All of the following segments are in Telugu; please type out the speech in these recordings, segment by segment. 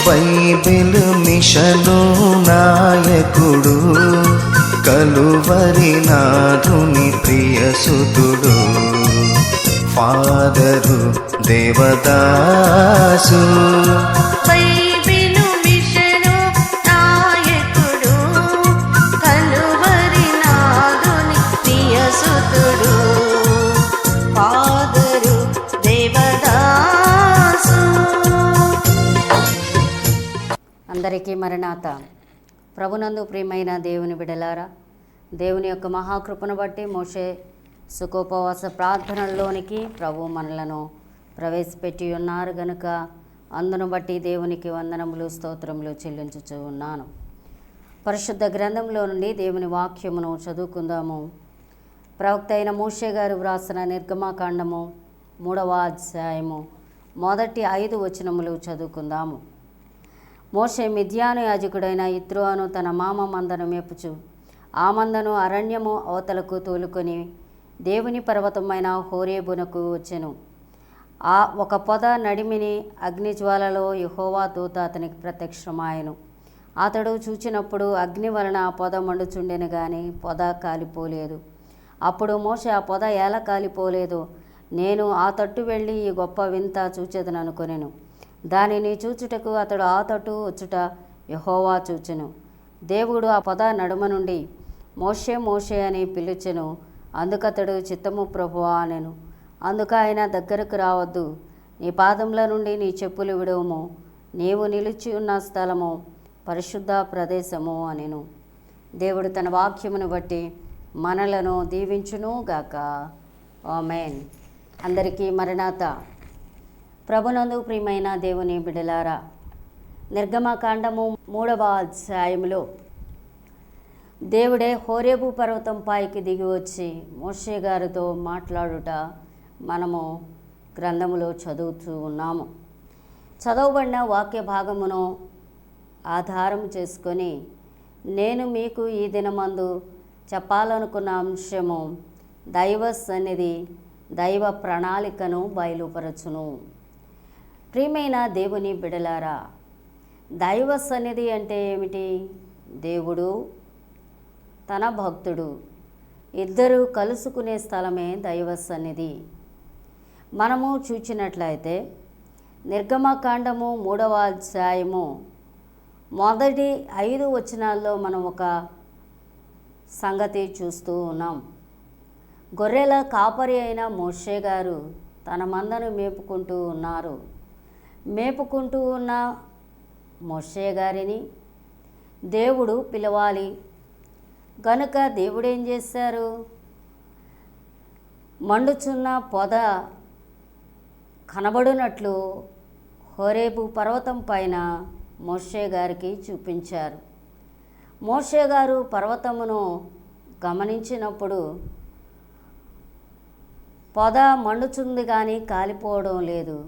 బైబిల్ మిషను నాయకుడు, కలువరి నాథుని ప్రియసుతుడు, ఫాదరు దేవదాసు. బైబిలు మిషను నాయకుడు, కలువరి నాథుని ప్రియసుతుడు, ఫాదరు దేవదాసు. అందరికీ మరణాత. ప్రభునందు ప్రియమైన దేవుని బిడలారా, దేవుని యొక్క మహాకృపను బట్టి మోషే సుఖోపవాస ప్రార్థనల్లోనికి ప్రభు మనలను ప్రవేశపెట్టి ఉన్నారు గనుక అందును బట్టి దేవునికి వందనములు స్తోత్రములు చెల్లించుచూ ఉన్నాను. పరిశుద్ధ గ్రంథంలో నుండి దేవుని వాక్యమును చదువుకుందాము. ప్రవక్త అయిన మోషే గారు వ్రాసిన నిర్గమాకాండము 3వ అధ్యాయము మొదటి 5 వచనములు చదువుకుందాము. మోషే మిద్యాను యాజకుడైన యిత్రోను తన మామ మందను మేపుచు ఆ మందను అరణ్యము అవతలకు తోలుకొని దేవుని పర్వతమైన హోరేబునకు వచ్చెను. ఆ ఒక పొద నడిమిని అగ్నిజ్వాలలో యెహోవా దూత అతనికి ప్రత్యక్షమాయెను. అతడు చూచినప్పుడు అగ్ని వలన ఆ పొద మండుచుండెను గాని పొద కాలిపోలేదు. అప్పుడు మోషే ఆ పొద ఎలా కాలిపోలేదు, నేను ఆ తట్టు వెళ్ళి ఈ గొప్ప వింత చూచెదననుకొనెను. దానిని చూచుటకు అతడు ఆ తట్టు వచ్చుట యెహోవా చూచెను. దేవుడు ఆ పొద నడుమ నుండి మోషే మోషే అని పిలిచెను. అందుకతడు చిత్తము ప్రభువా అనెను. అందుకు ఆయన దగ్గరకు రావద్దు, నీ పాదముల నుండి నీ చెప్పులు విడువము, నీవు నిలిచి ఉన్న స్థలము పరిశుద్ధ ప్రదేశము అనెను. దేవుడు తన వాక్యమును బట్టి మనలను దీవించును గాక. ఆమేన్. అందరికీ మరణాత. ప్రభునందు ప్రియమైన దేవుని బిడలారా, నిర్గమకాండము 3వ అధ్యాయములో దేవుడే హోరేబు పర్వతం పైకి దిగి వచ్చి మోషే గారితో మాట్లాడుట మనము గ్రంథములో చదువుతూ ఉన్నాము. చదవబడిన వాక్య భాగమును ఆధారం చేసుకొని నేను మీకు ఈ దినమందు చెప్పాలనుకున్న అంశము దైవ సన్నిధి దైవ ప్రణాళికను బయలుపరచును. ప్రియమైన దేవుని బిడలారా, దైవ సన్నిధి అంటే ఏమిటి? దేవుడు తన భక్తుడు ఇద్దరు కలుసుకునే స్థలమే దైవ సన్నిధి. మనము చూచినట్లయితే నిర్గమకాండము 3వ అధ్యాయము మొదటి 5 వచనాల్లో మనం ఒక సంగతి చూస్తూ ఉన్నాం. గొర్రెల కాపరి అయిన మోషే గారు తన మందను మేపుకుంటూ ఉన్నారు. మేపుకుంటూ ఉన్న మోషే గారిని దేవుడు పిలవాలి గనుక దేవుడు ఏం చేశారు? మండుచున్న పొద కనబడినట్లు హోరేబు పర్వతం పైన మోషే గారికి చూపించారు. మోషే గారు పర్వతమును గమనించినప్పుడు పొద మండుచుంది కానీ కాలిపోవడం లేదు.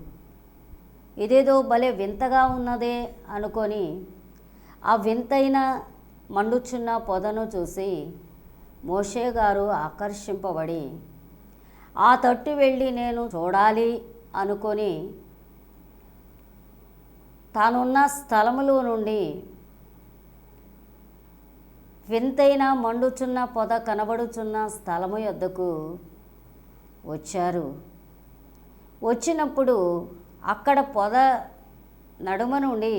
ఇదేదో భలే వింతగా ఉన్నదే అనుకొని ఆ వింతైన మండుచున్న పొదను చూసి మోషే గారు ఆకర్షింపబడి ఆ తట్టు వెళ్ళి నేను చూడాలి అనుకొని తానున్న స్థలములో నుండి వింతైన మండుచున్న పొద కనబడుచున్న స్థలము యొద్దకు వచ్చారు. వచ్చినప్పుడు అక్కడ పొద నడుమ నుండి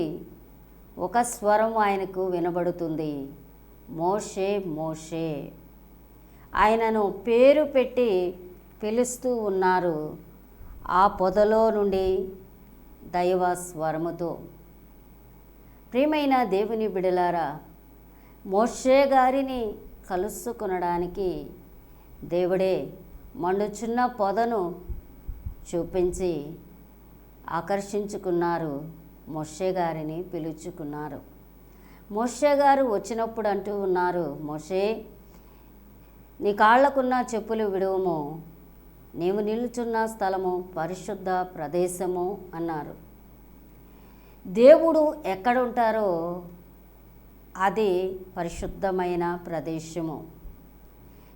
ఒక స్వరం ఆయనకు వినబడుతుంది, మోషే మోషే. ఆయనను పేరు పెట్టి పిలుస్తూ ఉన్నారు ఆ పొదలో నుండి దైవ స్వరముతో. ప్రియమైన దేవుని బిడలారా, మోషే గారిని కలుసుకొనడానికి దేవుడే మండుచున్న పొదను చూపించి ఆకర్షించుకున్నారు. మోషే గారిని పిలుచుకున్నారు. మోషే గారు వచ్చినప్పుడు అంటూ ఉన్నారు, మోషే నీ కాళ్లకున్న చెప్పులు విడువము, నీవు నిలుచున్న స్థలము పరిశుద్ధ ప్రదేశము అన్నారు. దేవుడు ఎక్కడుంటారో అది పరిశుద్ధమైన ప్రదేశము.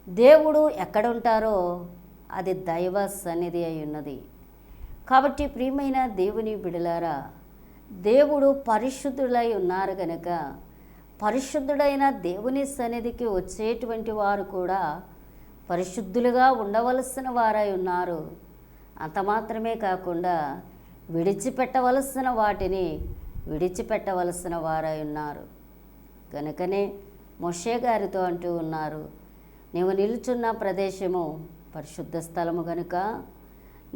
దేవుడు ఎక్కడుంటారో అది దైవ సన్నిధి అయి ఉన్నది. కాబట్టి ప్రియమైన దేవుని బిడలారా, దేవుడు పరిశుద్ధులై ఉన్నారు కనుక పరిశుద్ధుడైన దేవుని సన్నిధికి వచ్చేటువంటి వారు కూడా పరిశుద్ధులుగా ఉండవలసిన వారై ఉన్నారు. అంత మాత్రమే కాకుండా విడిచిపెట్టవలసిన వాటిని విడిచిపెట్టవలసిన వారై ఉన్నారు. కనుకనే మోషే గారితో అంటూ ఉన్నారు, నీవు నిలుచున్న ప్రదేశము పరిశుద్ధ స్థలము కనుక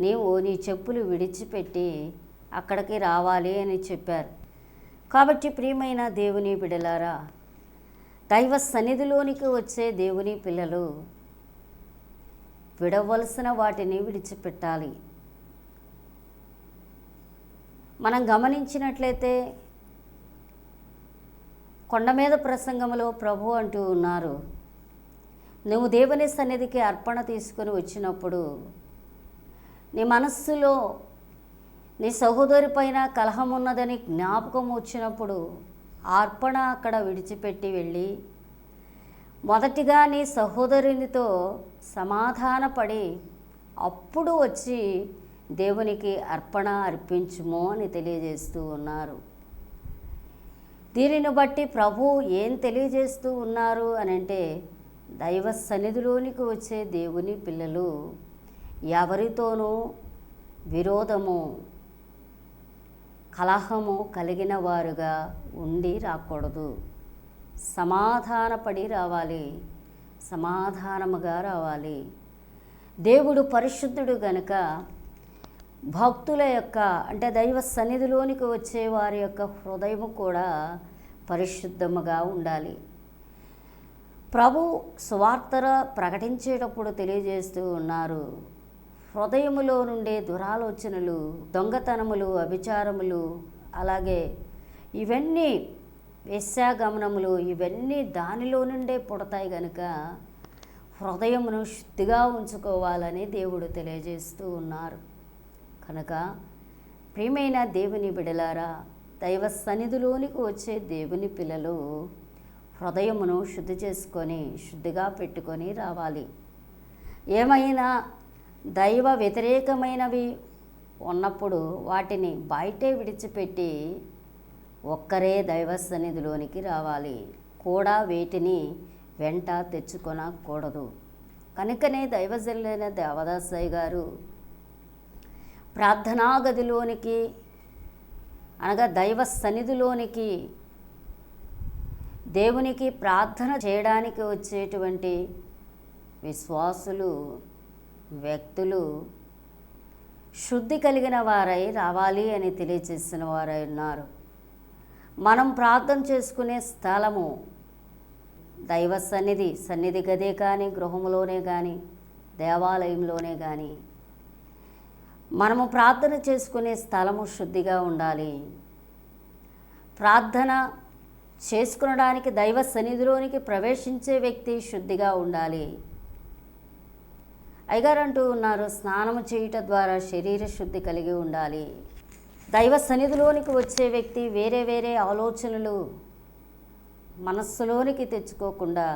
నీవు నీ చెప్పులు విడిచిపెట్టి అక్కడికి రావాలి అని చెప్పారు. కాబట్టి ప్రియమైన దేవుని బిడ్డలారా, దైవ సన్నిధిలోనికి వచ్చే దేవుని పిల్లలు విడవలసిన వాటిని విడిచిపెట్టాలి. మనం గమనించినట్లయితే కొండ మీద ప్రసంగంలో ప్రభు అంటూ ఉన్నారు, నువ్వు దేవుని సన్నిధికి అర్పణ తీసుకొని వచ్చినప్పుడు నీ మనస్సులో నీ సహోదరి పైన కలహం ఉన్నదని జ్ఞాపకం వచ్చినప్పుడు ఆ అర్పణ అక్కడ విడిచిపెట్టి వెళ్ళి మొదటిగా నీ సహోదరునితో సమాధానపడి అప్పుడు వచ్చి దేవునికి అర్పణ అర్పించుము అని తెలియజేస్తూ ఉన్నారు. దీనిని బట్టి ప్రభు ఏం తెలియజేస్తూ ఉన్నారు అని అంటే, దైవ సన్నిధిలోనికి వచ్చే దేవుని పిల్లలు ఎవరితోనూ విరోధము కలహము కలిగిన వారుగా ఉండి రాకూడదు. సమాధానపడి రావాలి, సమాధానముగా రావాలి. దేవుడు పరిశుద్ధుడు గనుక భక్తుల యొక్క అంటే దైవ సన్నిధిలోనికి వచ్చే వారి యొక్క హృదయం కూడా పరిశుద్ధముగా ఉండాలి. ప్రభు సువార్త ప్రకటించేటప్పుడు తెలియజేస్తూ ఉన్నారు, హృదయములో నుండే దురాలోచనలు, దొంగతనములు, అభిచారములు, అలాగే ఇవన్నీ వేశ్యాగమనములు, ఇవన్నీ దానిలో నుండే పుడతాయి కనుక హృదయమును శుద్ధిగా ఉంచుకోవాలని దేవుడు తెలియజేస్తూ ఉన్నారు. కనుక ప్రియమైన దేవుని బిడలారా, దైవ సన్నిధిలోనికి వచ్చే దేవుని పిల్లలు హృదయమును శుద్ధి చేసుకొని శుద్ధిగా పెట్టుకొని రావాలి. ఏమైనా దైవ వ్యతిరేకమైనవి ఉన్నప్పుడు వాటిని బయటే విడిచిపెట్టి ఒక్కరే దైవ సన్నిధిలోనికి రావాలి, కూడా వీటిని వెంట తెచ్చుకొనకూడదు. కనుకనే దైవజనులైన దేవదాసయ్య గారు ప్రార్థనా గదిలోనికి అనగా దైవ సన్నిధిలోనికి దేవునికి ప్రార్థన చేయడానికి వచ్చేటువంటి విశ్వాసులు, వ్యక్తులు శుద్ధి కలిగిన వారై రావాలి అని తెలియజేసిన వారై ఉన్నారు. మనం ప్రార్థన చేసుకునే స్థలము దైవ సన్నిధి గదే కానీ, గృహంలోనే కానీ, దేవాలయంలోనే కానీ మనము ప్రార్థన చేసుకునే స్థలము శుద్ధిగా ఉండాలి. ప్రార్థన చేసుకునడానికి దైవ సన్నిధిలోనికి ప్రవేశించే వ్యక్తి శుద్ధిగా ఉండాలి. అయ్యగారు అంటూ ఉన్నారు, స్నానము చేయుట ద్వారా శరీర శుద్ధి కలిగి ఉండాలి. దైవ సన్నిధిలోనికి వచ్చే వ్యక్తి వేరే వేరే ఆలోచనలు మనస్సులోనికి తెచ్చుకోకుండా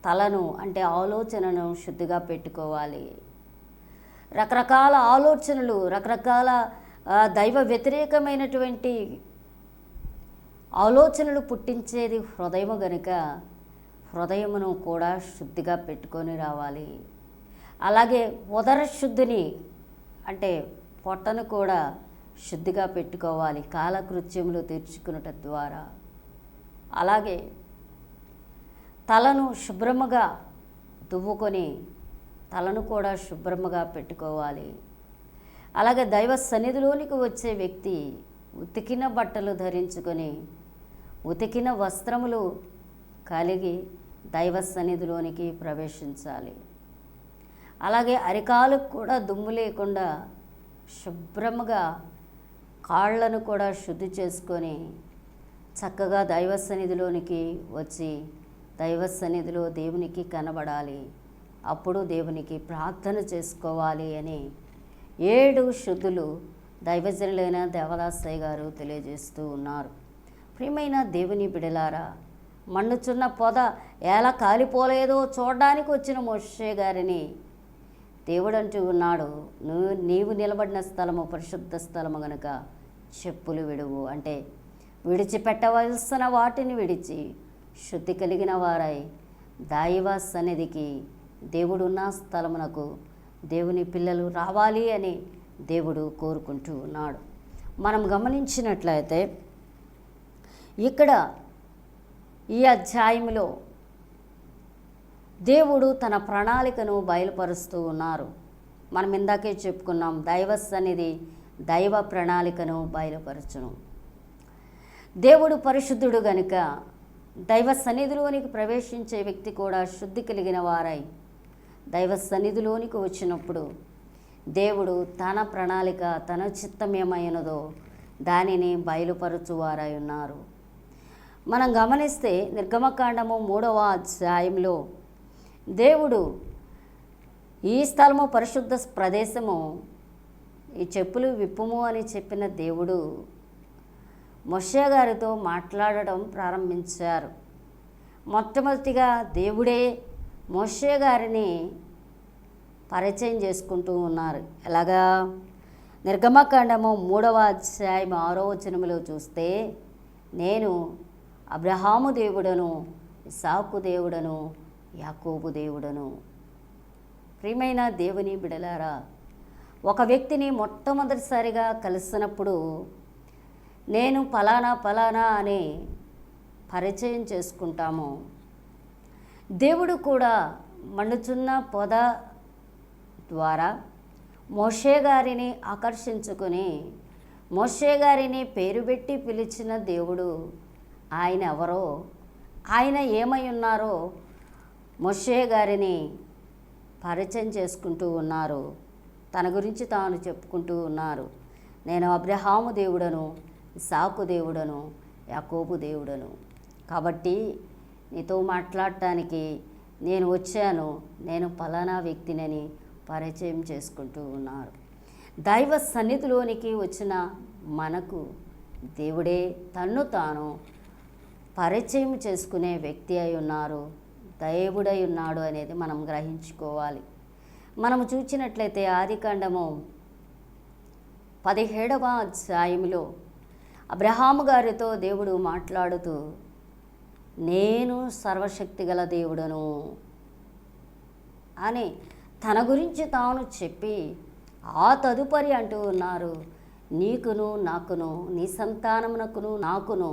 తలను అంటే ఆలోచనను శుద్ధిగా పెట్టుకోవాలి. రకరకాల ఆలోచనలు, రకరకాల దైవ వ్యతిరేకమైనటువంటి ఆలోచనలు పుట్టించేది హృదయము గనుక హృదయమును కూడా శుద్ధిగా పెట్టుకొని రావాలి. అలాగే ఉదర శుద్ధిని అంటే పొట్టను కూడా శుద్ధిగా పెట్టుకోవాలి కాలకృత్యములు తీర్చుకున్నట ద్వారా. అలాగే తలను శుభ్రముగా దువ్వుకొని తలను కూడా శుభ్రముగా పెట్టుకోవాలి. అలాగే దైవ సన్నిధిలోనికి వచ్చే వ్యక్తి ఉతికిన బట్టలు ధరించుకొని ఉతికిన వస్త్రములు కలిగి దైవ సన్నిధిలోనికి ప్రవేశించాలి. అలాగే అరికాలకు కూడా దుమ్ము లేకుండా శుభ్రముగా కాళ్ళను కూడా శుద్ధి చేసుకొని చక్కగా దైవ సన్నిధిలోనికి వచ్చి దైవ సన్నిధిలో దేవునికి కనబడాలి. అప్పుడు దేవునికి ప్రార్థన చేసుకోవాలి అని 7 శుద్ధులు దైవజనులైన దేవదాసయ్య గారు తెలియజేస్తూ ఉన్నారు. ప్రియమైన దేవుని బిడలారా, మండుచున్న పొద ఎలా కాలిపోలేదో చూడడానికి వచ్చిన మోషే గారిని దేవుడు అంటూ ఉన్నాడు, నీవు నిలబడిన స్థలము పరిశుద్ధ స్థలము గనుక చెప్పులు విడువు అంటే విడిచిపెట్టవలసిన వాటిని విడిచి శుద్ధి కలిగిన వారై దైవ సన్నిధికి దేవుడున్న స్థలమునకు దేవుని పిల్లలు రావాలి అని దేవుడు కోరుకుంటూ ఉన్నాడు. మనం గమనించినట్లయితే ఇక్కడ ఈ అధ్యాయంలో దేవుడు తన ప్రణాళికను బయలుపరుస్తూ ఉన్నారు. మనం ఇందాకే చెప్పుకున్నాం, దైవ సన్నిధి దైవ ప్రణాళికను బయలుపరచును. దేవుడు పరిశుద్ధుడు గనుక దైవ సన్నిధిలోనికి ప్రవేశించే వ్యక్తి కూడా శుద్ధి కలిగిన వారై దైవ సన్నిధిలోనికి వచ్చినప్పుడు దేవుడు తన ప్రణాళిక తన చిత్తం ఏమైనదో దానిని బయలుపరచువారై ఉన్నారు. మనం గమనిస్తే నిర్గమకాండము 3వ అధ్యాయంలో దేవుడు ఈ స్థలము పరిశుద్ధ ప్రదేశము, ఈ చెప్పులు విప్పుము అని చెప్పిన దేవుడు మోషే గారితో మాట్లాడడం ప్రారంభించారు. మొట్టమొదటిగా దేవుడే మోషే గారిని పరిచయం చేసుకుంటూ ఉన్నారు. ఎలాగా? నిర్గమకాండము 3వ అధ్యాయం 6వ వచనములో చూస్తే, నేను అబ్రహాము దేవుడను, ఇస్సాకు దేవుడను, యాకోబు దేవుడను. ప్రియమైన దేవుని బిడలారా, ఒక వ్యక్తిని మొట్టమొదటిసారిగా కలిసినప్పుడు నేను ఫలానా ఫలానా అని పరిచయం చేసుకుంటాము. దేవుడు కూడా మండుచున్న పొద ద్వారా మోషే గారిని ఆకర్షించుకొని మోషే గారిని పేరు పెట్టి పిలిచిన దేవుడు ఆయన ఎవరో, ఆయన ఏమై ఉన్నారో మోషే గారిని పరిచయం చేసుకుంటూ ఉన్నారు. తన గురించి తాను చెప్పుకుంటూ ఉన్నారు. నేను అబ్రహాము దేవుడను, ఇస్సాకు దేవుడను, యాకోబు దేవుడను. కాబట్టి నీతో మాట్లాడటానికి నేను వచ్చాను, నేను ఫలానా వ్యక్తినని పరిచయం చేసుకుంటూ ఉన్నారు. దైవ సన్నిధిలోనికి వచ్చిన మనకు దేవుడే తన్ను తాను పరిచయం చేసుకునే వ్యక్తి అయి ఉన్నారు, దేవుడై ఉన్నాడు అనేది మనం గ్రహించుకోవాలి. మనము చూసినట్లయితే ఆదికాండము 17వ అధ్యాయంలో అబ్రహాము గారితో దేవుడు మాట్లాడుతూ, నేను సర్వశక్తి గల దేవుడను అని తన గురించి తాను చెప్పి ఆ తదుపరి అంటూ ఉన్నారు, నీకును నాకును నీ సంతానమునకును నాకును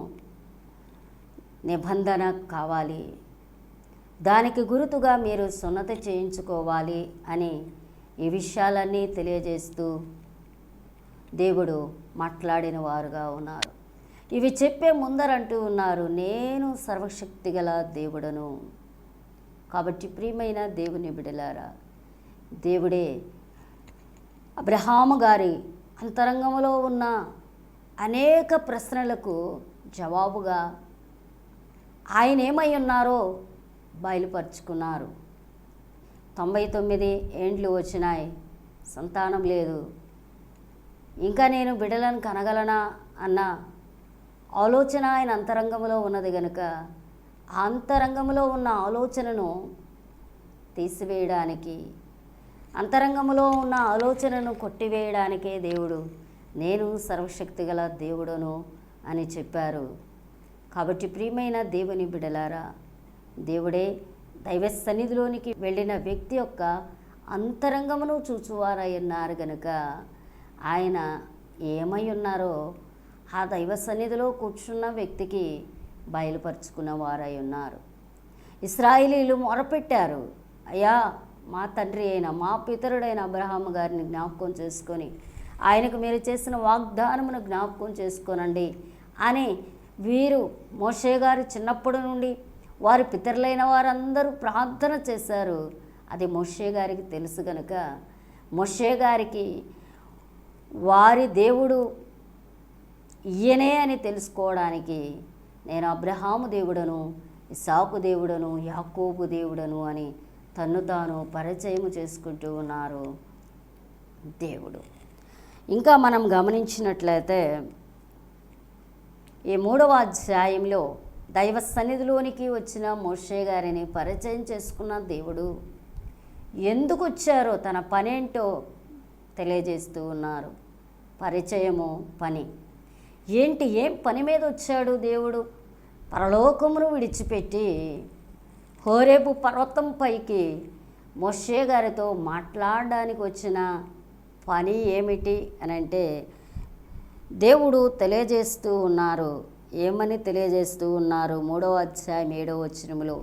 నిబంధన కావాలి, దానికి గుర్తుగా మీరు సున్నతి చేయించుకోవాలి అని ఈ విషయాలన్నీ తెలియజేస్తూ దేవుడు మాట్లాడిన వారుగా ఉన్నారు. ఇవి చెప్పే ముందరంటూ ఉన్నారు, నేను సర్వశక్తి గల దేవుడను. కాబట్టి ప్రియమైన దేవుని బిడలారా, దేవుడే అబ్రహాము గారి అంతరంగంలో ఉన్న అనేక ప్రశ్నలకు జవాబుగా ఆయన ఏమై ఉన్నారో బయలుపరుచుకున్నారు. 99 ఏండ్లు వచ్చినాయి, సంతానం లేదు, ఇంకా నేను బిడ్డలను కనగలనా అన్న ఆలోచన ఆయన అంతరంగంలో ఉన్నది కనుక ఆ అంతరంగంలో ఉన్న ఆలోచనను తీసివేయడానికి, అంతరంగంలో ఉన్న ఆలోచనను కొట్టివేయడానికే దేవుడు నేను సర్వశక్తి గల దేవుడను అని చెప్పారు. కాబట్టి ప్రియమైన దేవుని బిడలారా, దేవుడే దైవ సన్నిధిలోనికి వెళ్ళిన వ్యక్తి యొక్క అంతరంగమును చూచువారై ఉన్నారు గనుక ఆయన ఏమై ఉన్నారో ఆ దైవ సన్నిధిలో కూర్చున్న వ్యక్తికి బయలుపరుచుకున్న వారై ఉన్నారు. ఇశ్రాయేలీయులు మొరపెట్టారు, అయ్యా మా తండ్రి అయిన మా పితరుడైన అబ్రహాము గారిని జ్ఞాపకం చేసుకొని ఆయనకు మీరు చేసిన వాగ్దానమును జ్ఞాపకం చేసుకోనండి అని వీరు మోషే గారు చిన్నప్పటి నుండి వారి పితరులైన వారందరూ ప్రార్థన చేశారు. అది మోషే గారికి తెలుసు కనుక మోషే గారికి వారి దేవుడు ఈయనే అని తెలుసుకోవడానికి నేను అబ్రహాము దేవుడను, ఇస్సాకు దేవుడను, యాకోబు దేవుడను అని తన్ను తాను పరిచయం చేసుకుంటూ ఉన్నారు దేవుడు. ఇంకా మనం గమనించినట్లయితే ఈ 3వ అధ్యాయంలో దైవ సన్నిధిలోనికి వచ్చిన మోషే గారిని పరిచయం చేసుకున్న దేవుడు ఎందుకు వచ్చారో తన పనేంటో తెలియజేస్తూ ఉన్నారు. పరిచయము పని. ఏం పని మీద వచ్చాడు దేవుడు? పరలోకమును విడిచిపెట్టి హోరేబు పర్వతం పైకి మోషే గారితో మాట్లాడడానికి వచ్చిన పని ఏమిటి అని అంటే దేవుడు తెలియజేస్తూ ఉన్నారు. ఏమని తెలియజేస్తూ ఉన్నారు? 3వ అధ్యాయం 7వ వచనములో,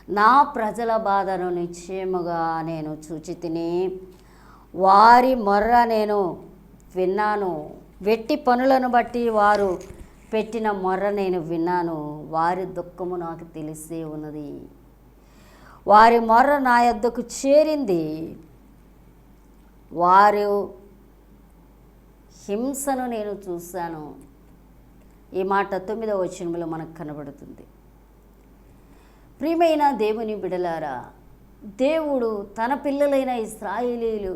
నా ప్రజల బాధను నిశ్చయముగా నేను చూచితిని, వారి మొర్ర నేను విన్నాను. వెట్టి పనులను బట్టి వారు పెట్టిన మొర్ర నేను విన్నాను. వారి దుఃఖము నాకు తెలిసే ఉన్నది. వారి మొర్ర నా యొద్దకు చేరింది. వారు హింసను నేను చూశాను. ఈ మాట 9వ వచనంలో మనకు కనబడుతుంది. ప్రియమైన దేవుని బిడలారా, దేవుడు తన పిల్లలైన ఇశ్రాయేలీయులు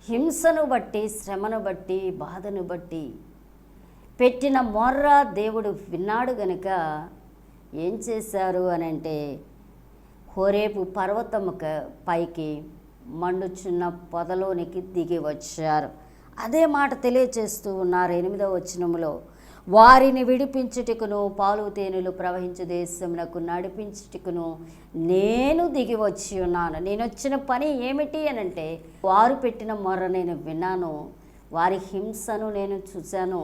హింసను బట్టి, శ్రమను బట్టి, బాధను బట్టి పెట్టిన మొర్ర దేవుడు విన్నాడు గనుక ఏం చేశారు అని అంటే హోరేబు పర్వతము పైకి మండుచున్న పొదలోనికి దిగి వచ్చారు. అదే మాట తెలియచేస్తూ ఉన్నారు 8వ వచనములో, వారిని విడిపించుటకును పాలు తేనెలు ప్రవహించు దేశమునకు నడిపించుటకును నేను దిగి వచ్చి ఉన్నాను. నేను వచ్చిన పని ఏమిటి అని అంటే వారు పెట్టిన మొర్ర నేను విన్నాను, వారి హింసను నేను చూశాను,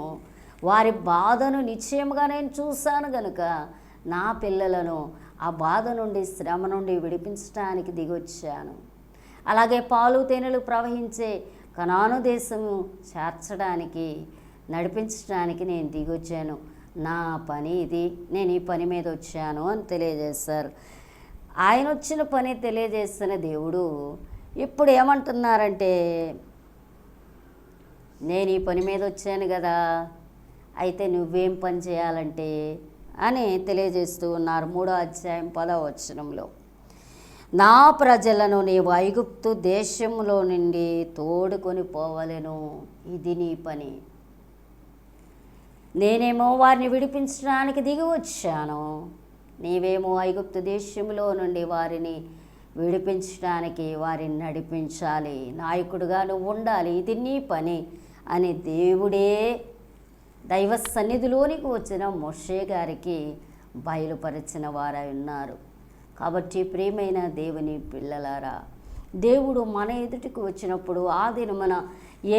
వారి బాధను నిశ్చయముగా నేను చూశాను గనుక నా పిల్లలను ఆ బాధ నుండి, శ్రమ నుండి విడిపించడానికి దిగొచ్చాను. అలాగే పాలు తేనెలు ప్రవహించే కనాను దేశము చేర్చడానికి, నడిపించడానికి నేను దిగొచ్చాను. నా పని ఇది, నేను ఈ పని మీద వచ్చాను అని తెలియజేశారు. ఆయన వచ్చిన పని తెలియజేస్తున్న దేవుడు ఇప్పుడు ఏమంటున్నారంటే, నేను ఈ పని మీద వచ్చాను కదా, అయితే నువ్వేం పని చేయాలంటే అని తెలియజేస్తూ ఉన్నారు 3వ అధ్యాయం 10వ వచనంలో. నా ప్రజలను నీవు ఐగుప్తు దేశంలో నుండి తోడుకొని పోవలెను, ఇది నీ పని. నేనేమో వారిని విడిపించడానికి దిగి వచ్చాను, నీవేమో ఐగుప్తు దేశంలో నుండి వారిని విడిపించడానికి, వారిని నడిపించాలి, నాయకుడుగా నువ్వు ఉండాలి, ఇది నీ పని అని దేవుడే దైవ సన్నిధిలోనికి వచ్చిన మోషే గారికి బయలుపరిచిన వారై ఉన్నారు. కాబట్టి ప్రియమైన దేవుని పిల్లలారా, దేవుడు మన ఎదుటికి వచ్చినప్పుడు ఆ దినమున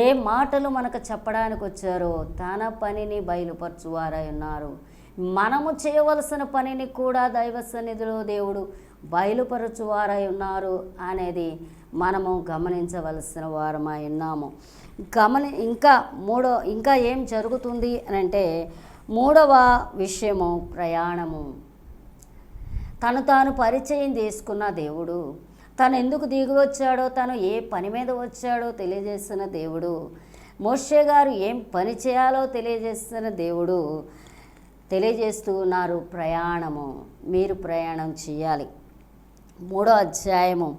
ఏ మాటలు మనకు చెప్పడానికి వచ్చారో తన పనిని బయలుపరచువారై ఉన్నారు. మనము చేయవలసిన పనిని కూడా దైవ సన్నిధిలో దేవుడు బయలుపరచువారై ఉన్నారు అనేది మనము గమనించవలసిన వారమై ఉన్నాము. ఇంకా ఏం జరుగుతుంది అని అంటే 3వ విషయము ప్రయాణము. తను తాను పరిచయం చేసుకున్న దేవుడు, తను ఎందుకు దిగి వచ్చాడో, తను ఏ పని మీద వచ్చాడో తెలియజేస్తున్న దేవుడు, మోషే గారు ఏం పని చేయాలో తెలియజేస్తున్న దేవుడు తెలియజేస్తూ ఉన్నారు. ప్రయాణము, మీరు ప్రయాణం చేయాలి. 3వ అధ్యాయము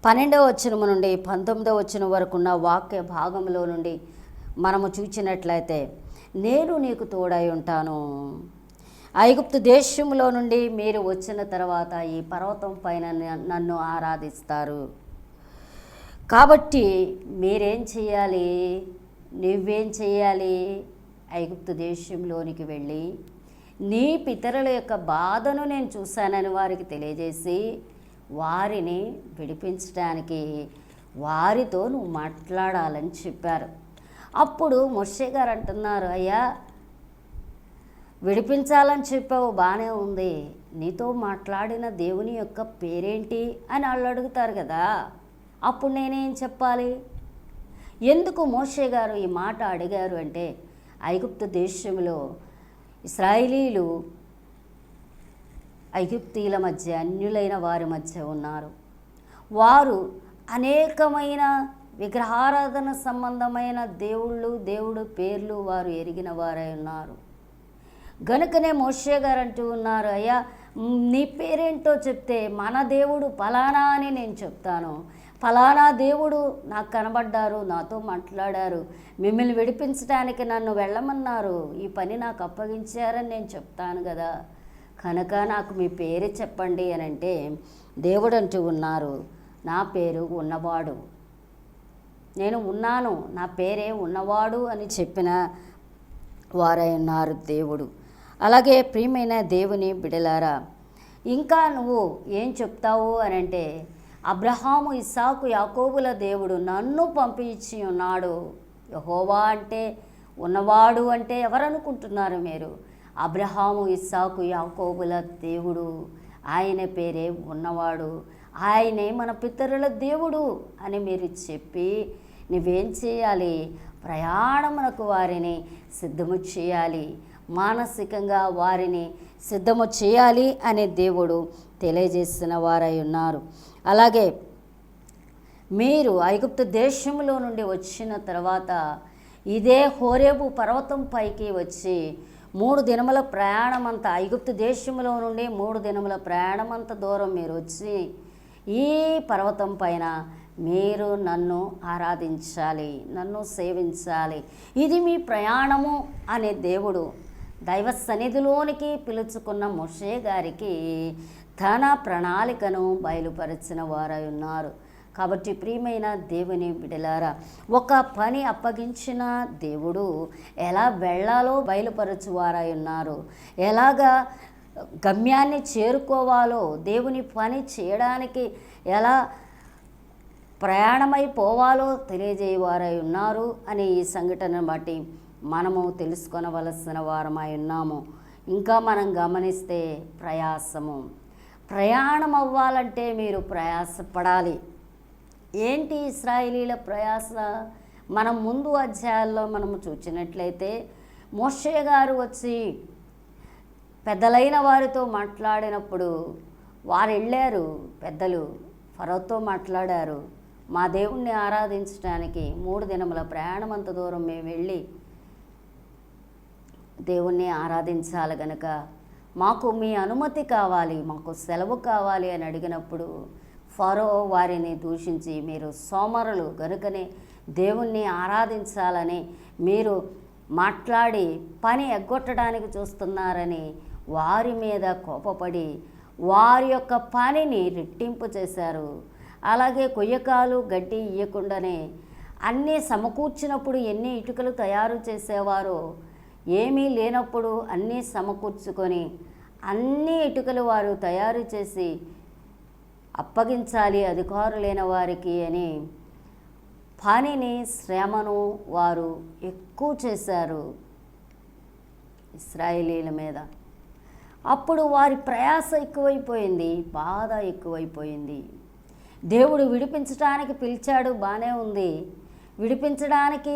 12వ వచనము నుండి 19వ వచనం వరకు ఉన్న వాక్య భాగంలో నుండి మనము చూచినట్లయితే, నేను నీకు తోడై ఉంటాను, ఐగుప్తు దేశంలో నుండి మీరు వచ్చిన తర్వాత ఈ పర్వతం పైన నన్ను ఆరాధిస్తారు. కాబట్టి మీరేం చేయాలి, నువ్వేం చేయాలి, ఐగుప్తు దేశంలోనికి వెళ్ళి నీ పితరుల యొక్క బాధను నేను చూశానని వారికి తెలియజేసి వారిని విడిపించడానికి వారితో నువ్వు మాట్లాడాలని చెప్పారు. అప్పుడు మోషే గారు అంటున్నారు, అయ్యా విడిపించాలని చెప్పావు, బాగానే ఉంది, నీతో మాట్లాడిన దేవుని యొక్క పేరేంటి అని వాళ్ళు అడుగుతారు కదా. అప్పుడు నేనేం చెప్పాలి? ఎందుకు మోషే గారు ఈ మాట అడిగారు అంటే, ఐగుప్తు దేశంలో ఇశ్రాయేలీయులు ఐగుప్తీయుల మధ్య, అన్యులైన వారి మధ్య ఉన్నారు. వారు అనేకమైన విగ్రహారాధన సంబంధమైన దేవుడు పేర్లు వారు ఎరిగిన వారై ఉన్నారు. గనుకనే మోషే గారు అంటూ ఉన్నారు, అయ్యా నీ పేరేంటో చెప్తే మన దేవుడు ఫలానా అని నేను చెప్తాను, ఫలానా దేవుడు నాకు కనబడ్డారు, నాతో మాట్లాడారు, మిమ్మల్ని విడిపించడానికి నన్ను వెళ్ళమన్నారు, ఈ పని నాకు అప్పగించారని నేను చెప్తాను కదా, కనుక నాకు మీ పేరు చెప్పండి అని అంటే దేవుడు అంటూ ఉన్నారు, నా పేరు ఉన్నవాడు, నేను ఉన్నాను, నా పేరే ఉన్నవాడు అని చెప్పిన వారై ఉన్నారు దేవుడు. అలాగే ప్రియమైన దేవుని బిడలారా, ఇంకా నువ్వు ఏం చెప్తావు అని అంటే, అబ్రహాము, ఇస్సాకు, యాకోబుల దేవుడు నన్ను పంపించి ఉన్నాడు. యెహోవా అంటే, ఉన్నవాడు అంటే ఎవరనుకుంటున్నారు మీరు? అబ్రహాము, ఇస్సాకు, యాకోబుల దేవుడు. ఆయన పేరే ఉన్నవాడు, ఆయనే మన పితరుల దేవుడు అని మీరు చెప్పి నువ్వేం చేయాలి? ప్రయాణమునకు వారిని సిద్ధము చేయాలి, మానసికంగా వారిని సిద్ధము చేయాలి అనే దేవుడు తెలియజేసిన వారై ఉన్నారు. అలాగే మీరు ఐగుప్తు దేశంలో నుండి వచ్చిన తర్వాత ఇదే హోరేబు పర్వతం పైకి వచ్చి 3 దినముల ప్రయాణమంత, ఐగుప్తు దేశంలో నుండి 3 దినముల ప్రయాణమంత దూరం మీరు వచ్చి ఈ పర్వతం పైన మీరు నన్ను ఆరాధించాలి, నన్ను సేవించాలి. ఇది మీ ప్రయాణము అనే దేవుడు దైవ సన్నిధిలోనికి పిలుచుకున్న మోషే గారికి తన ప్రణాళికను బయలుపరిచిన వారై ఉన్నారు. కాబట్టి ప్రియమైన దేవుని బిడలారా, ఒక పని అప్పగించిన దేవుడు ఎలా వెళ్ళాలో బయలుపరచువారై ఉన్నారు. ఎలాగా గమ్యాన్ని చేరుకోవాలో, దేవుని పని చేయడానికి ఎలా ప్రయాణమైపోవాలో తెలియజేయవారై ఉన్నారు అని ఈ సంఘటనను బట్టి మనము తెలుసుకొనవలసిన వారమై ఉన్నాము. ఇంకా మనం గమనిస్తే ప్రయాణం అవ్వాలంటే మీరు ప్రయాసపడాలి. ఏంటి ఇశ్రాయేలీల ప్రయాస? మనం ముందు అధ్యాయాల్లో మనము చూసినట్లయితే మోషే గారు వచ్చి పెద్దలైన వారితో మాట్లాడినప్పుడు వారు వెళ్ళారు, పెద్దలు ఫరోతో మాట్లాడారు, మా దేవుణ్ణి ఆరాధించడానికి 3 దినముల ప్రయాణం అంత దూరం మేము వెళ్ళి దేవుణ్ణి ఆరాధించాలి గనుక మాకు మీ అనుమతి కావాలి, మాకు సెలవు కావాలి అని అడిగినప్పుడు ఫరో వారిని దూషించి, మీరు సోమరులు గనుకనే దేవుణ్ణి ఆరాధించాలని మీరు మాట్లాడి పని ఎగ్గొట్టడానికి చూస్తున్నారని వారి మీద కోపపడి వారి యొక్క పనిని రెట్టింపు చేశారు. అలాగే కొయ్యకాలు గడ్డి ఇయ్యకుండానే అన్నీ సమకూర్చినప్పుడు ఎన్ని ఇటుకలు తయారు చేసేవారో, ఏమీ లేనప్పుడు అన్నీ సమకూర్చుకొని అన్ని ఇటుకలు వారు తయారు చేసి అప్పగించాలి అధికారులైన వారికి అని పనిని, శ్రమను వారు ఎక్కువ చేశారు ఇశ్రాయేలీల మీద. అప్పుడు వారి ప్రయాస ఎక్కువైపోయింది, బాధ ఎక్కువైపోయింది. దేవుడు విడిపించడానికి పిలిచాడు, బాగానే ఉంది. విడిపించడానికి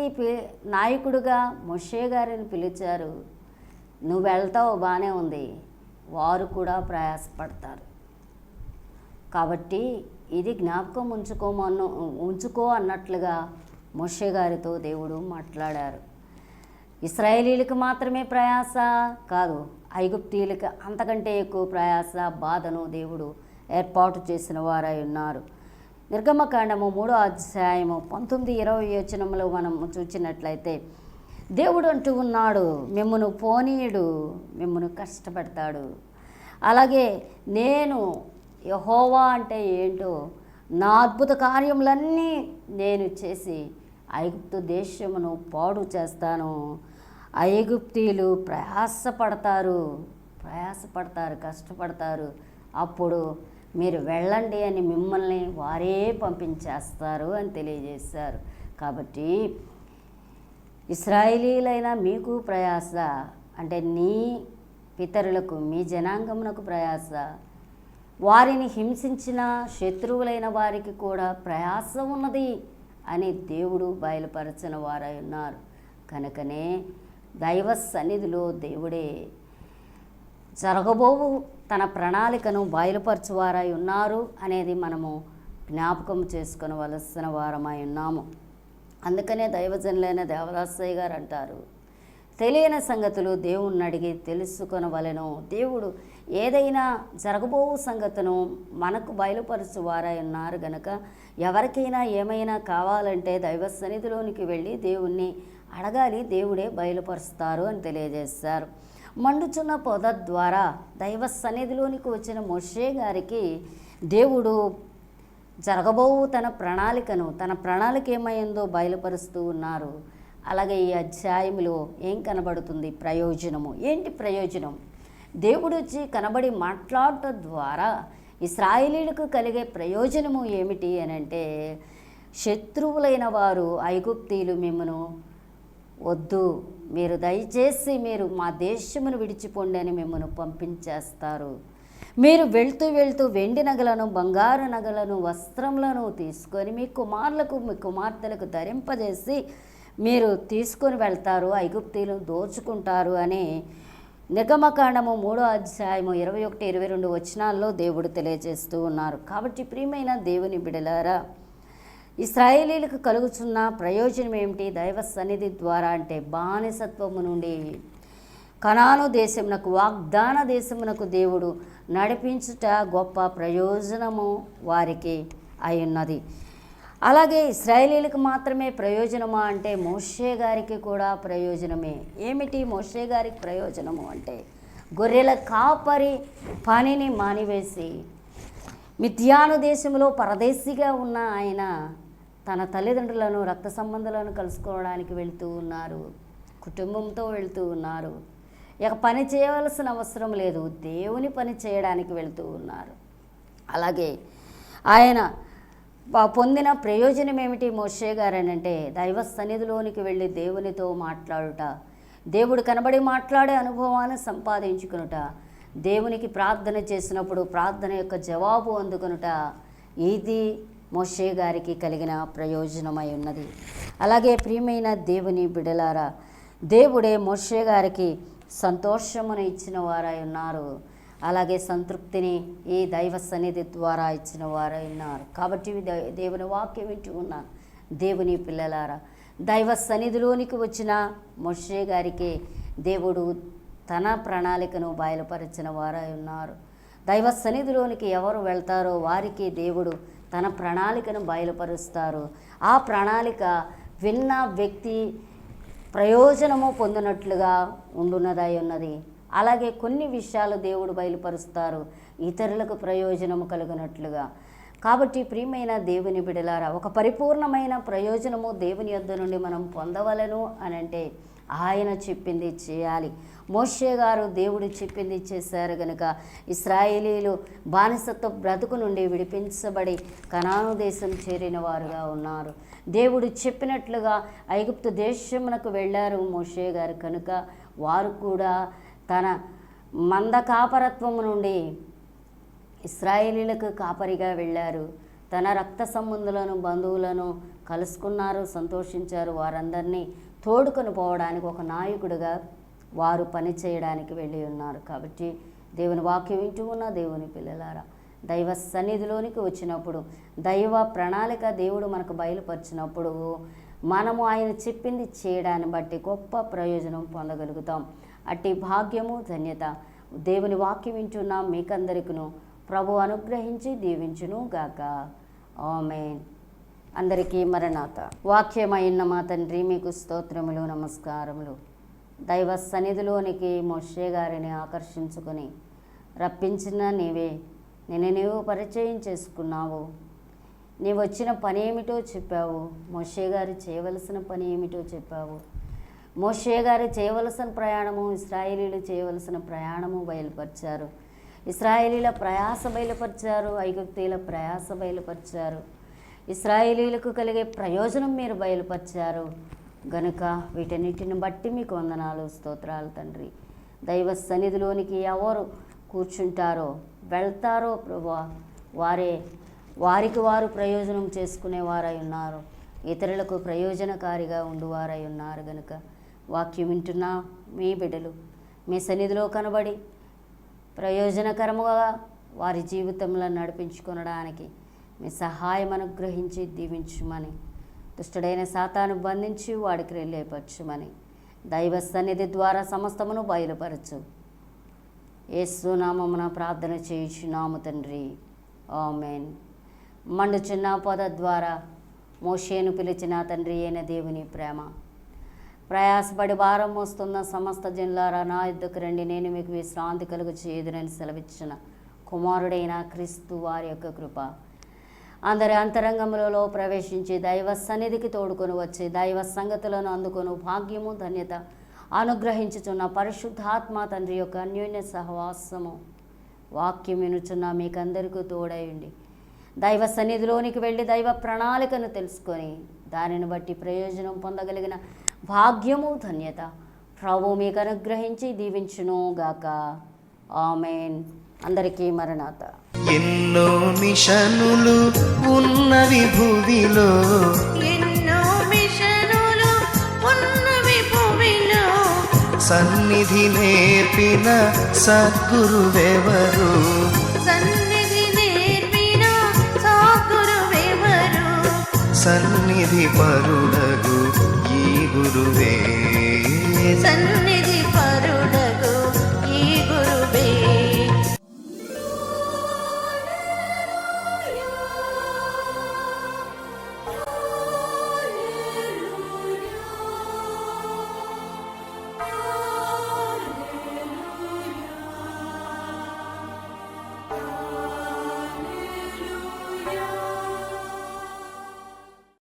నాయకుడుగా మోషే గారిని పిలిచారు, నువ్వు వెళ్తావు, బాగానే ఉంది. వారు కూడా ప్రయాసపడతారు. కాబట్టి ఇది జ్ఞాపకం ఉంచుకో అన్నట్లుగా మోషే గారితో దేవుడు మాట్లాడారు. ఇశ్రాయేలీలకు మాత్రమే ప్రయాస కాదు, ఐగుప్తీయులకు అంతకంటే ఎక్కువ ప్రయాస, బాధను దేవుడు ఏర్పాటు చేసిన వారై ఉన్నారు. నిర్గమకాండము 3వ అధ్యాయము 19-20 వచనములో మనం చూసినట్లయితే దేవుడు అంటూ ఉన్నాడు, మిమ్మును పోనీయుడు, మిమ్మును కష్టపెడతాడు. అలాగే నేను యెహోవా అంటే ఏంటో, నా అద్భుత కార్యములన్నీ నేను చేసి ఐగుప్తు దేశమును పాడు చేస్తాను. ఐగుప్తీయులు ప్రయాసపడతారు, కష్టపడతారు. అప్పుడు మీరు వెళ్ళండి అని మిమ్మల్ని వారే పంపించేస్తారు అని తెలియజేశారు. కాబట్టి ఇశ్రాయేలీలైన మీకు ప్రయాస అంటే నీ పితరులకు, మీ జనాంగమునకు ప్రయాస, వారిని హింసించిన శత్రువులైన వారికి కూడా ప్రయాస ఉన్నది అని దేవుడు బయలుపరచిన వారై ఉన్నారు. కనుకనే దైవ సన్నిధిలో దేవుడే జరగబోవు తన ప్రణాళికను బయలుపరచువారై ఉన్నారు అనేది మనము జ్ఞాపకం చేసుకొనవలసిన వారమై ఉన్నాము. అందుకనే దైవజనులైన దేవదాసయ్య గారు అంటారు, తెలియని సంగతులు దేవుణ్ణి అడిగి తెలుసుకొనవలెను. దేవుడు ఏదైనా జరగబోవు సంగతును మనకు బయలుపరచువారై ఉన్నారు గనక ఎవరికైనా ఏమైనా కావాలంటే దైవ సన్నిధిలోనికి వెళ్ళి దేవుణ్ణి అడగాలి, దేవుడే బయలుపరుస్తారు అని తెలియజేశారు. మండుచున్న పొద ద్వారా దైవ సన్నిధిలోనికి వచ్చిన మోషే గారికి దేవుడు జరగబోవు తన ప్రణాళిక ఏమైందో బయలుపరుస్తూ ఉన్నారు. అలాగే ఈ అధ్యాయంలో ఏం కనబడుతుంది? ప్రయోజనము. ఏంటి ప్రయోజనం? దేవుడు వచ్చి కనబడి మాట్లాడటం ద్వారా ఇశ్రాయేలీయులకు కలిగే ప్రయోజనము ఏమిటి అని అంటే, శత్రువులైన వారు ఐగుప్తీయులు మిమ్మను వద్దు, మీరు దయచేసి మీరు మా దేశమును విడిచిపోండి అని మిమ్మల్ని పంపించేస్తారు. మీరు వెళ్తూ వెళ్తూ వెండి నగలను, బంగారు నగలను, వస్త్రములను తీసుకొని మీ కుమారులకు మీ కుమార్తెలకు ధరింపజేసి మీరు తీసుకొని వెళ్తారు, ఐగుప్తీయులను దోచుకుంటారు అని నిర్గమకాండము 3వ అధ్యాయము 21, 22 వచనాల్లో దేవుడు తెలియజేస్తూ ఉన్నారు. కాబట్టి ప్రియమైన దేవుని బిడలారా, ఇశ్రాయేలీలకు కలుగుతున్న ప్రయోజనం ఏమిటి? దైవ సన్నిధి ద్వారా అంటే బానిసత్వము నుండి కనాను దేశమునకు, వాగ్దాన దేశమునకు దేవుడు నడిపించుట గొప్ప ప్రయోజనము వారికి అయ్యున్నది. అలాగే ఇశ్రాయేలీలకు మాత్రమే ప్రయోజనమా అంటే మోషే గారికి కూడా ప్రయోజనమే. ఏమిటి మోషే గారికి ప్రయోజనము అంటే, గొర్రెల కాపరి పనిని మానివేసి మిద్యాను దేశంలో పరదేశిగా ఉన్న ఆయన తన తల్లిదండ్రులను, రక్త సంబంధాలను కలుసుకోవడానికి వెళ్తూ ఉన్నారు, కుటుంబంతో వెళ్తూ ఉన్నారు. ఇక పని చేయవలసిన అవసరం లేదు, దేవుని పని చేయడానికి వెళ్తూ ఉన్నారు. అలాగే ఆయన పొందిన ప్రయోజనం ఏమిటి మోషే గారు అని అంటే, దైవ సన్నిధిలోనికి వెళ్ళి దేవునితో మాట్లాడుట, దేవుడు కనబడి మాట్లాడే అనుభవాన్ని సంపాదించుకునుట, దేవునికి ప్రార్థన చేసినప్పుడు ప్రార్థన యొక్క జవాబు అందుకొనుట, ఇది మోషే గారికి కలిగిన ప్రయోజనమై ఉన్నది. అలాగే ప్రియమైన దేవుని బిడలారా, దేవుడే మోషే గారికి సంతోషమును ఇచ్చిన వారై ఉన్నారు. అలాగే సంతృప్తిని ఈ దైవ సన్నిధి ద్వారా ఇచ్చిన వారై ఉన్నారు. కాబట్టి దేవుని వాక్యం వింటూ ఉన్న దేవుని పిల్లలారా, దైవ సన్నిధిలోనికి వచ్చిన మోషే గారికి దేవుడు తన ప్రణాళికను బయలుపరిచిన వారై ఉన్నారు. దైవ సన్నిధిలోనికి ఎవరు వెళ్తారో వారికి దేవుడు తన ప్రణాళికను బయలుపరుస్తారు. ఆ ప్రణాళిక విన్న వ్యక్తి ప్రయోజనము పొందినట్లుగా ఉండున్నదై ఉన్నది. అలాగే కొన్ని విషయాలు దేవుడు బయలుపరుస్తారు ఇతరులకు ప్రయోజనము కలుగునట్లుగా. కాబట్టి ప్రియమైన దేవుని బిడలారా, ఒక పరిపూర్ణమైన ప్రయోజనము దేవుని యొద్ద నుండి మనం పొందవలను అని అంటే ఆయన చెప్పింది చేయాలి. మోషే గారు దేవుడు చెప్పింది చేశారు కనుక ఇశ్రాయేలీలు బానిసత్వ బ్రతుకు నుండి విడిపించబడి కనాను దేశం చేరిన వారుగా ఉన్నారు. దేవుడు చెప్పినట్లుగా ఐగుప్తు దేశమునకు వెళ్ళారు మోషే గారు కనుక వారు కూడా తన మంద కాపరత్వము నుండి ఇశ్రాయేలీలకు కాపరిగా వెళ్ళారు. తన రక్త సంబంధులను, బంధువులను కలుసుకున్నారు, సంతోషించారు. వారందరినీ తోడుకొని పోవడానికి ఒక నాయకుడిగా వారు పని చేయడానికి వెళ్ళి ఉన్నారు. కాబట్టి దేవుని వాక్యం వింటూ ఉన్న దేవుని పిల్లలారా, దైవ సన్నిధిలోనికి వచ్చినప్పుడు, దైవ ప్రణాళిక దేవుడు మనకు బయలుపరిచినప్పుడు మనము ఆయన చెప్పింది చేయడాన్ని బట్టి గొప్ప ప్రయోజనం పొందగలుగుతాం. అట్టి భాగ్యము, ధన్యత దేవుని వాక్యం వింటున్న మీకందరికను ప్రభు అనుగ్రహించి దీవించును గాక. ఆమేన్. అందరికీ మరణాత. వాక్యమైన మా తండ్రి, మీకు స్తోత్రములు, నమస్కారములు. దైవ సన్నిధిలోనికి మోషే గారిని ఆకర్షించుకొని రప్పించిన నీవే, నీవు పరిచయం చేసుకున్నావు. నీవు వచ్చిన పని ఏమిటో చెప్పావు. మోషే గారు చేయవలసిన పని ఏమిటో చెప్పావు. మోషే గారు చేయవలసిన ప్రయాణము, ఇశ్రాయేలీలు చేయవలసిన ప్రయాణము బయలుపరిచారు. ఇశ్రాయేలీల ప్రయాస బయలుపరిచారు, ఐగుప్తీయుల ప్రయాస బయలుపరిచారు. ఇశ్రాయేలీలకు కలిగే ప్రయోజనం మీరు బయలుపరిచారు గనుక వీటన్నిటిని బట్టి మీకు వందనాలు, స్తోత్రాలు తండ్రి. దైవ సన్నిధిలోనికి ఎవరు కూర్చుంటారో, వెళ్తారో ప్రభువా, వారికి వారు ప్రయోజనం చేసుకునేవారై ఉన్నారు, ఇతరులకు ప్రయోజనకారిగా ఉండువారై ఉన్నారు గనుక వాక్యం వింటున్న మీ బిడ్డలు మీ సన్నిధిలో కనబడి ప్రయోజనకరముగా వారి జీవితంలో నడిపించుకొనడానికి మీ సహాయం అనుగ్రహించి దీవించుమని, దుష్టుడైన సాతాను బంధించి వాడికి లేపరచుమని, దైవ సన్నిధి ద్వారా సమస్తమును బయలుపరచు. యేసు నామమున ప్రార్థన చేయుచున్నాము తండ్రి. ఆమేన్. మండుచున్న పొద ద్వారా మోషేను పిలిచిన తండ్రి అయిన దేవుని ప్రేమ, ప్రయాసపడి భారం మోస్తున్న సమస్త జనులారా నా యుద్ధకు రండి, నేను మీకు విశ్రాంతి కలుగు చేయదునని సెలవిచ్చిన కుమారుడైన క్రీస్తు వారి యొక్క కృప, అందరి అంతరంగములలో ప్రవేశించి దైవ సన్నిధికి తోడుకొని వచ్చి దైవ సంగతులను అందుకొను భాగ్యము ధన్యత అనుగ్రహించుచున్న పరిశుద్ధాత్మ తండ్రి యొక్క అన్యోన్య సహవాసము వాక్యం వినుచున్న మీకందరికీ తోడయండి. దైవ సన్నిధిలోనికి వెళ్ళి దైవ ప్రణాళికను తెలుసుకొని దానిని బట్టి ప్రయోజనం పొందగలిగిన భాగ్యము ధన్యత ప్రభు మీకు అనుగ్రహించి దీవించును గాక. ఆమేన్. అందరికీ మరణాత. ఎన్నో మిషనులు ఉన్నవి భూమిలో, ఎన్నో మిషనులు ఉన్నవి భూమిలో, సన్నిధి నేర్పిన సద్గురువెవరు, సన్నిధి నేర్పిన సద్గురువెవరు, సన్నిధి పరుడగు